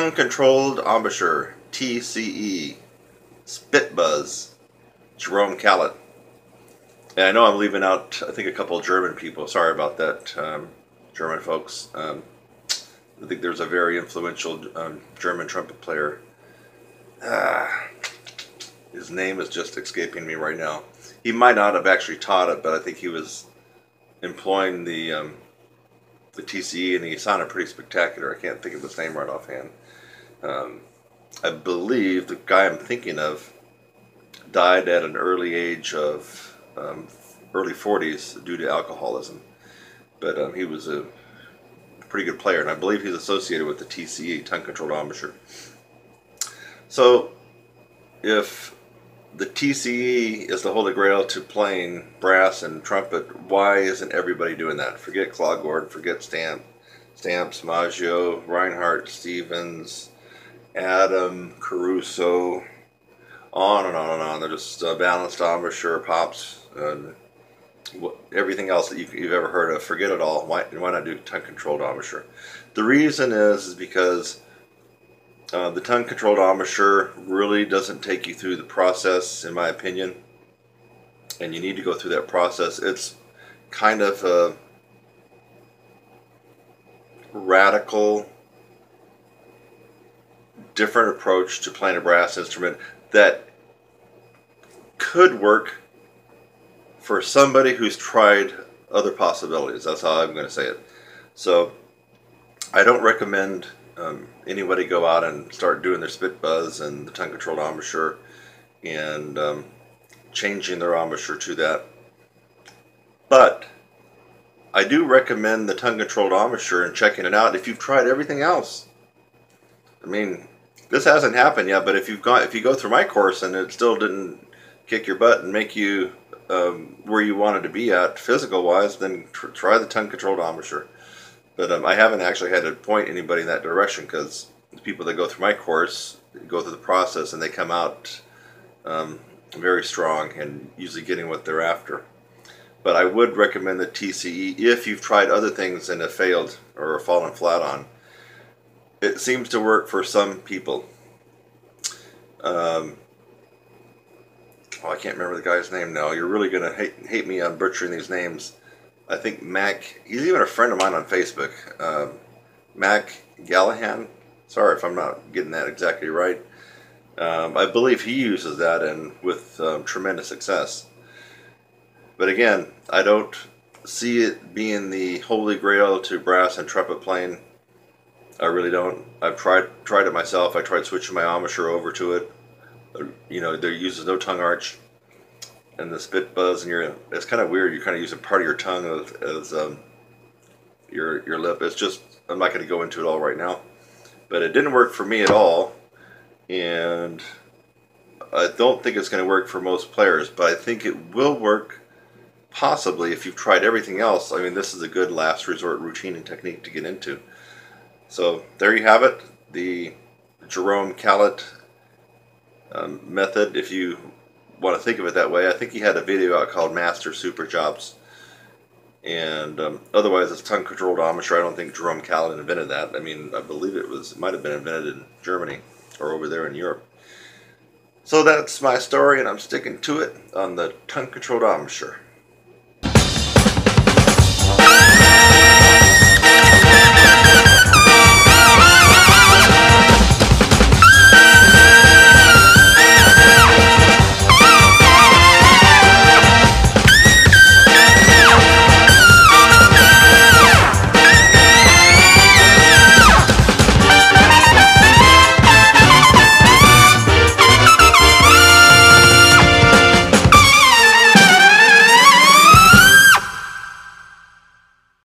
Tongue Controlled Embouchure TCE Spit Buzz Jerome Caller. And I know I'm leaving out, I think, a couple of German people. Sorry about that, German folks. I think there's a very influential German trumpet player. His name is just escaping me right now. He might not have actually taught it, but I think he was employing the TCE, and he sounded pretty spectacular. I can't think of his name right offhand. I believe the guy I'm thinking of died at an early age of early 40s due to alcoholism. But he was a pretty good player, and I believe he's associated with the TCE, Tongue Controlled Embouchure. So, if the TCE is the Holy Grail to playing brass and trumpet, why isn't everybody doing that? Forget Claude Gordon, forget Stamps, Maggio, Reinhardt, Stevens, Adam, Caruso, on and on and on. They're just balanced embouchure, pops, everything else that you've ever heard of. Forget it all. Why not do tongue-controlled embouchure? The reason is because the tongue-controlled embouchure really doesn't take you through the process, in my opinion, and you need to go through that process. It's kind of a radical, different approach to playing a brass instrument that could work for somebody who's tried other possibilities. That's how I'm going to say it. So I don't recommend anybody go out and start doing their spit buzz and the tongue controlled embouchure and changing their embouchure to that. But I do recommend the tongue controlled embouchure and checking it out if you've tried everything else. I mean, this hasn't happened yet, but if you go through my course and it still didn't kick your butt and make you where you wanted to be at physical wise, then try the tongue controlled embouchure. But I haven't actually had to point anybody in that direction, because the people that go through my course go through the process and they come out very strong and usually getting what they're after. But I would recommend the TCE if you've tried other things and have failed or fallen flat on. It seems to work for some people. Oh, I can't remember the guy's name now. You're really going to hate me on butchering these names. I think Mac, he's even a friend of mine on Facebook. Mac Gallahan. Sorry if I'm not getting that exactly right. I believe he uses that and with tremendous success. But again, I don't see it being the Holy Grail to brass and trumpet playing. I really don't. I've tried it myself. I tried switching my embouchure over to it. You know, there uses no tongue arch, and the spit buzz, and it's kind of weird. You're kind of using part of your tongue as your lip. It's just, I'm not going to go into it all right now, but it didn't work for me at all, and I don't think it's going to work for most players. But I think it will work possibly if you've tried everything else. I mean, this is a good last resort routine and technique to get into. So there you have it, the Jerome Caller method, if you want to think of it that way. I think he had a video out called Master Super Jobs, and otherwise it's tongue controlled embouchure. I don't think Jerome Caller invented that. I mean, I believe it might have been invented in Germany or over there in Europe. So that's my story, and I'm sticking to it on the tongue controlled embouchure.